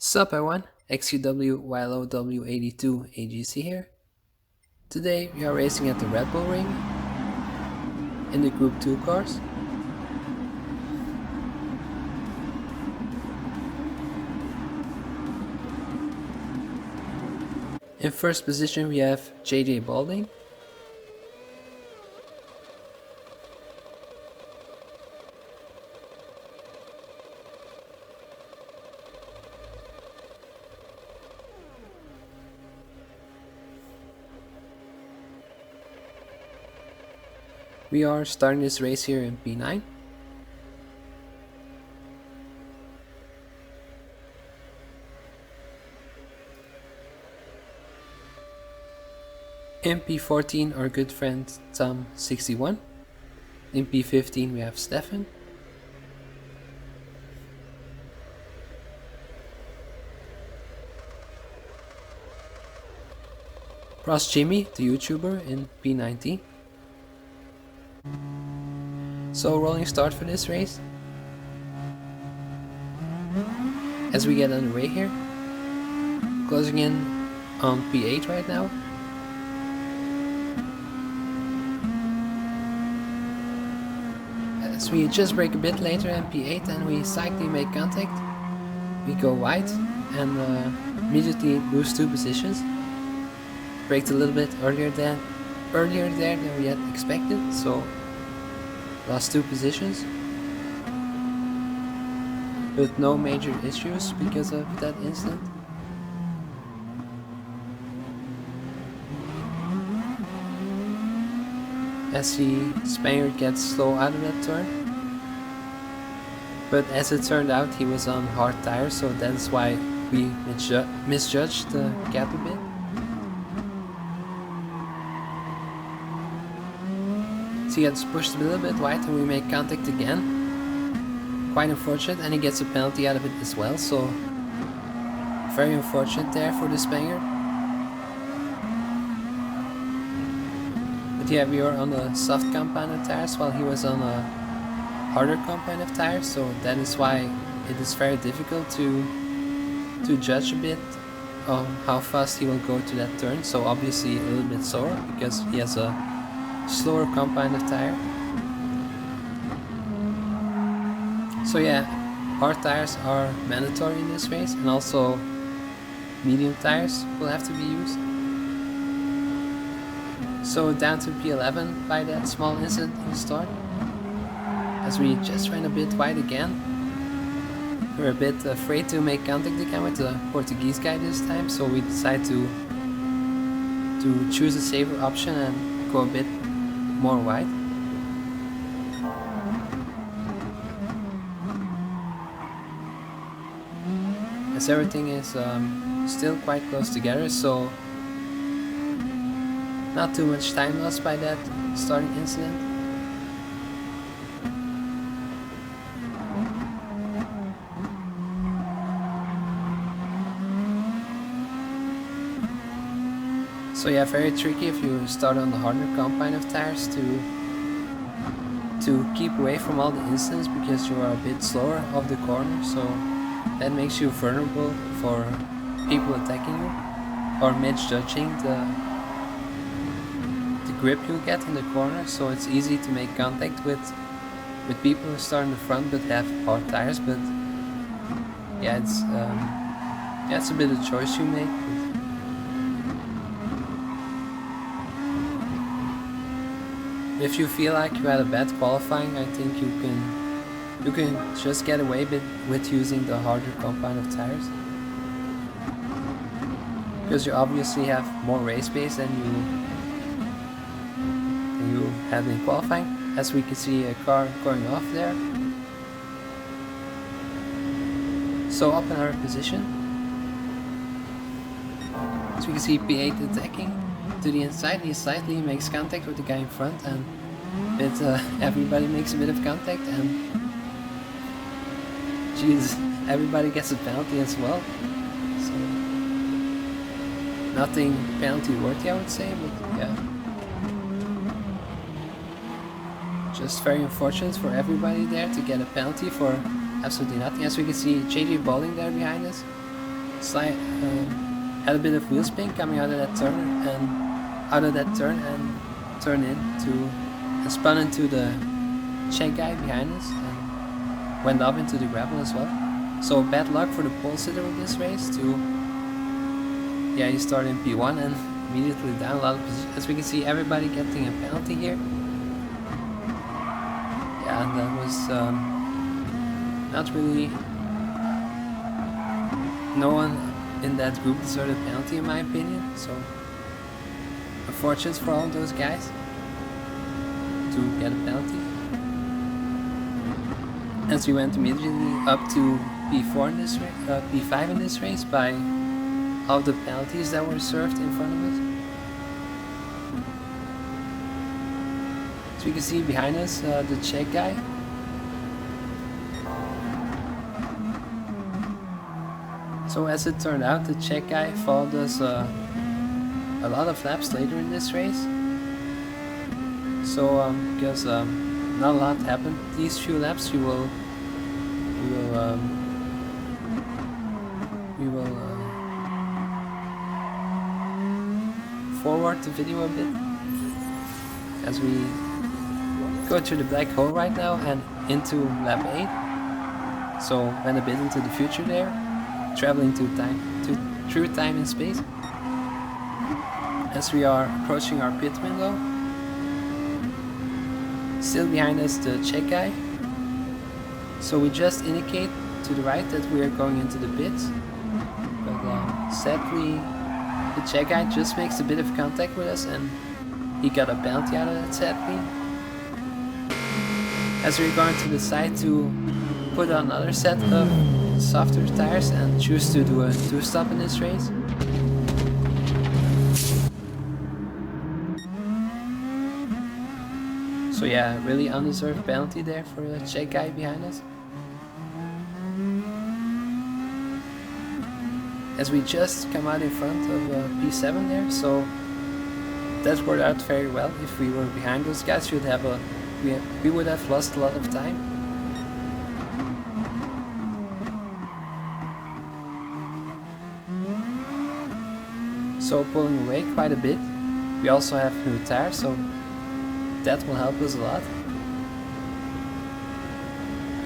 Sup everyone, XUW YLOW82 AGC here. Today we are racing at the Red Bull Ring in the Group 2 cars. In first position we have JJ Balding. We are starting this race here in P9. In P14 our good friend Tom61. In P15 we have Stefan. Ross Jimmy, the YouTuber, in P19. So rolling start for this race. As we get underway here, closing in on P8 right now. As we just brake a bit later in P8 and we slightly make contact, we go wide and immediately lose 2 positions. Braked a little bit earlier there than we had expected, so lost 2 positions, but no major issues because of that incident. As the Spaniard gets slow out of that turn, but as it turned out he was on hard tires, so that's why we misjudged the gap a bit. He gets pushed a little bit wide and we make contact again. Quite unfortunate, and he gets a penalty out of it as well, so very unfortunate there for the Spaniard. But yeah, we were on the soft compound of tires while he was on a harder compound of tires, so that is why it is very difficult to judge a bit on how fast he will go to that turn. So obviously a little bit slower because he has a slower compound of tire. So yeah, hard tires are mandatory in this race, and also medium tires will have to be used. So down to P11 by that small incident in the start. As we just ran a bit wide again. We're a bit afraid to make contact again with the Portuguese guy this time, so we decided to choose a safer option and go a bit more wide. As everything is still quite close together, so not too much time lost by that starting incident. So yeah, very tricky if you start on the harder compound of tires to keep away from all the incidents because you are a bit slower off the corner, so that makes you vulnerable for people attacking you or misjudging the grip you get in the corner. So it's easy to make contact with people who start in the front but have hard tires. But yeah, it's a bit of choice you make. If you feel like you had a bad qualifying, I think you can just get away with using the harder compound of tires, because you obviously have more race pace than you had in qualifying. As we can see a car going off there. So up in our position. As we can see P8 attacking to the inside, he slightly makes contact with the guy in front, and everybody makes a bit of contact, and everybody gets a penalty as well. So nothing penalty worthy, I would say, but yeah, just very unfortunate for everybody there to get a penalty for absolutely nothing. As we can see JJ Balding there behind us. had a bit of wheel spin coming out of that turn and turned into and spun into the Czech guy behind us and went up into the gravel as well. So bad luck for the pole sitter with this race. He started in P1 and immediately down a lot of positions. As we can see, everybody getting a penalty here. Yeah, and that was not really. No one in that group deserved a penalty, in my opinion. So unfortunate for all of those guys to get a penalty. As we went immediately up to P4 in this P5 in this race by all the penalties that were served in front of us. So you can see behind us the Czech guy. So as it turned out, the Czech guy followed us a lot of laps later in this race. So because not a lot happened these few laps, we will forward the video a bit as we go to the black hole right now and into lap 8. So went a bit into the future there, traveling through time and space. As we are approaching our pit window, still behind us the Czech guy. So we just indicate to the right that we are going into the pits, but sadly the Czech guy just makes a bit of contact with us and he got a penalty out of that, sadly. As we're going to decide to put on another set of softer tires and choose to do a 2-stop in this race. So yeah, really undeserved penalty there for the Czech guy behind us. As we just come out in front of P7 there, so that worked out very well. If we were behind those guys, we would have lost a lot of time. So pulling away quite a bit. We also have new tires, so that will help us a lot.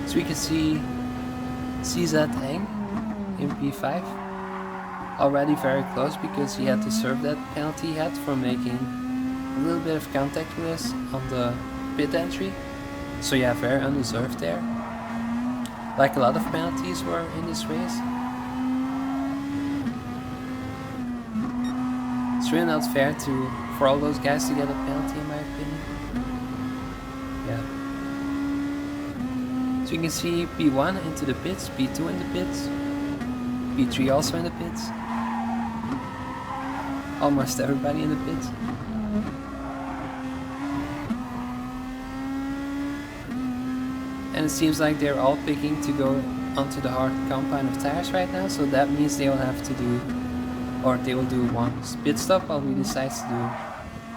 So we can see CZ Eng in P5 already very close because he had to serve that penalty he had for making a little bit of contact with us on the pit entry. So yeah, very undeserved there. Like a lot of penalties were in this race. It's really not fair for all those guys to get a penalty, in my opinion. Yeah. So you can see P1 into the pits, P2 in the pits, P3 also in the pits. Almost everybody in the pits. And it seems like they're all picking to go onto the hard compound of tires right now, so that means they will have to do, or they will do one pit stop while we decide to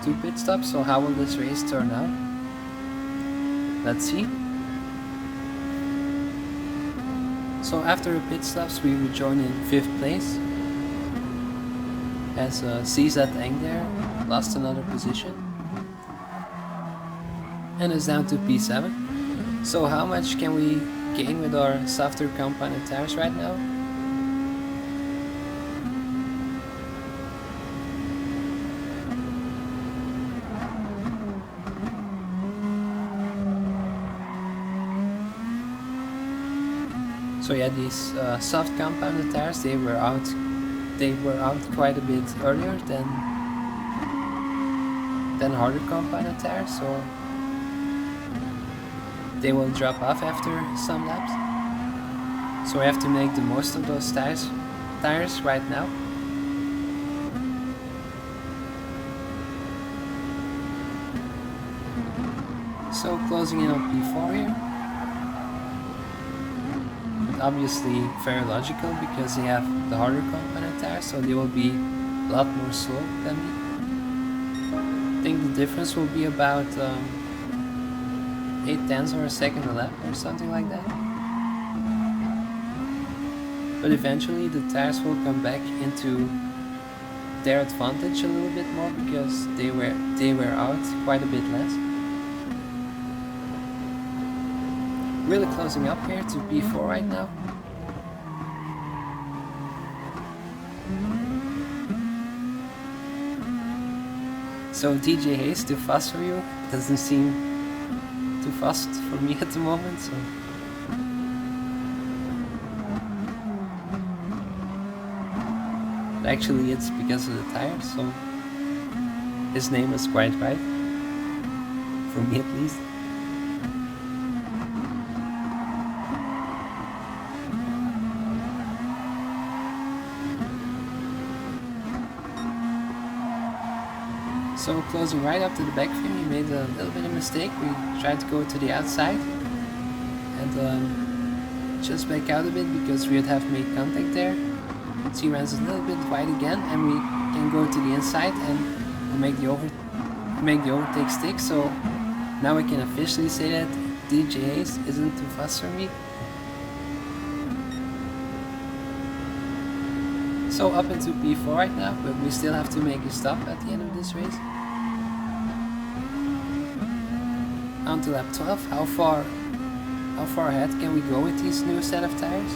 do 2 pit stops. So how will this race turn out? Let's see. So after the pit stops, we rejoin in 5th place. As CZ Eng there lost another position and is down to P7. So how much can we gain with our softer compounded tires right now? So yeah, these soft compounded tires, they were out quite a bit earlier than harder compounded tires, so they will drop off after some laps. So we have to make the most of those tires right now. So closing in on P4 here. Obviously very logical because they have the harder compounded tires, so they will be a lot more slow than me. I think the difference will be about 8/10 or a second a lap or something like that. but eventually the tires will come back into their advantage a little bit more because they were out quite a bit less. Really closing up here to P4 right now. So DJ Hayes, too fast for you? Doesn't seem too fast for me at the moment, so... Actually it's because of the tires, so... His name was quite right. For me at least. So closing right up to the back of him, he made a little bit of mistake. We tried to go to the outside and just back out a bit because we would have made contact there. So he runs a little bit wide again, and we can go to the inside and we'll make the overtake stick. So now we can officially say that DJ Hayes isn't too fast for me. So up into P4 right now, but we still have to make a stop at the end of this race. On to lap 12, how far ahead can we go with these new set of tires?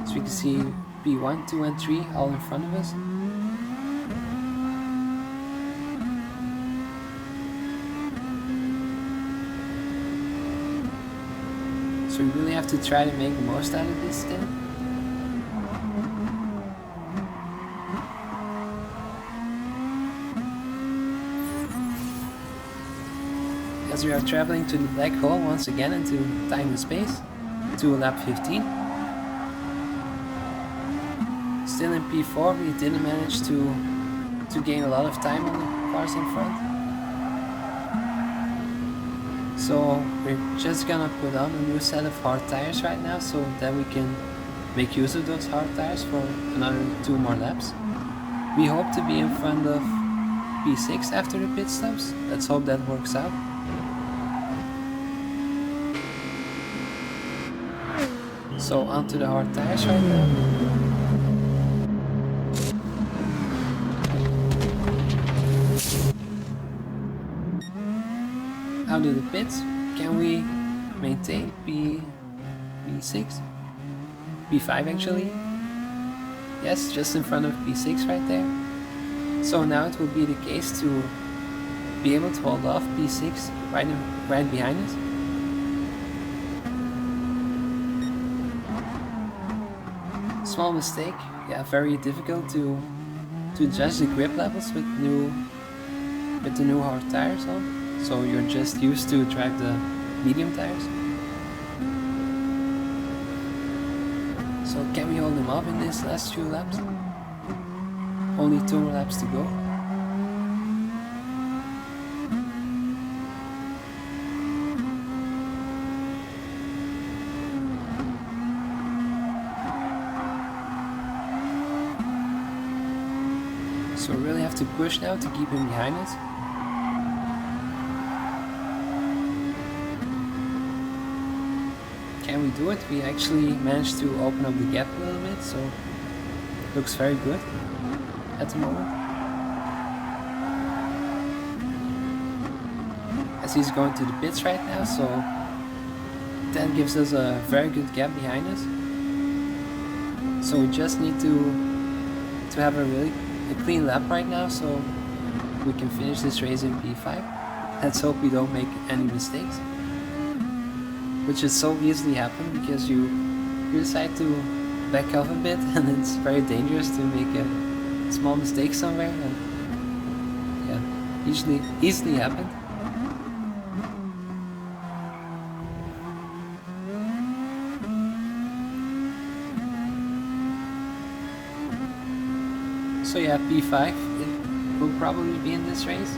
So we can see P1, 2 and 3 all in front of us. So we really have to try to make the most out of this then. As we are traveling to the black hole once again into time and space, to lap 15. Still in P4, we didn't manage to gain a lot of time on the cars in front. So we're just gonna put on a new set of hard tires right now so that we can make use of those hard tires for another 2 more laps. We hope to be in front of P6 after the pit stops. Let's hope that works out. So onto the hard tires right now. Out of the pits, can we maintain P6? P5 actually. Yes, just in front of P6 right there. So now it will be the case to be able to hold off P6 right behind us. Small mistake, yeah, very difficult to judge the grip levels with the new hard tires on. So you're just used to drive the medium tires. So can we hold them off in these last few laps? Only 2 more laps to go. So we really have to push now to keep him behind us. Can we do it? We actually managed to open up the gap a little bit, so looks very good at the moment. As he's going to the pits right now, so that gives us a very good gap behind us. So we just need to have a clean lap right now, so we can finish this race in P5. Let's hope we don't make any mistakes, which is so easily happen because you decide to back off a bit and it's very dangerous to make a small mistake somewhere, and yeah, easily happen. So yeah, P5, it will probably be in this race,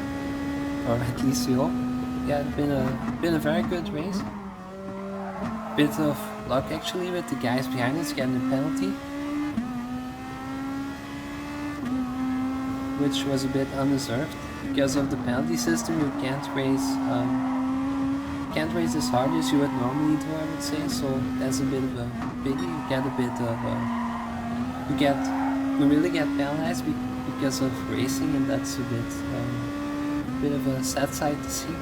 or at least we hope. Yeah, it's been a very good race. Bit of luck actually with the guys behind us getting a penalty, which was a bit undeserved. because of the penalty system, you can't race as hard as you would normally do, I would say. So that's a bit of a pity. You get a bit of you really get penalized because of racing, and that's a bit of a sad sight to see.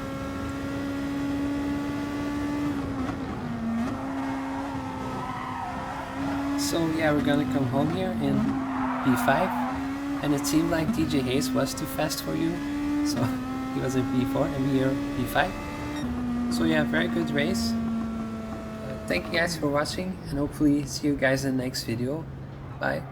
So yeah, we're gonna come home here in P5, and it seemed like TJ Hayes was too fast for you, so he was in P4 and we are P5. So yeah, very good race. Thank you guys for watching, and hopefully see you guys in the next video. Bye.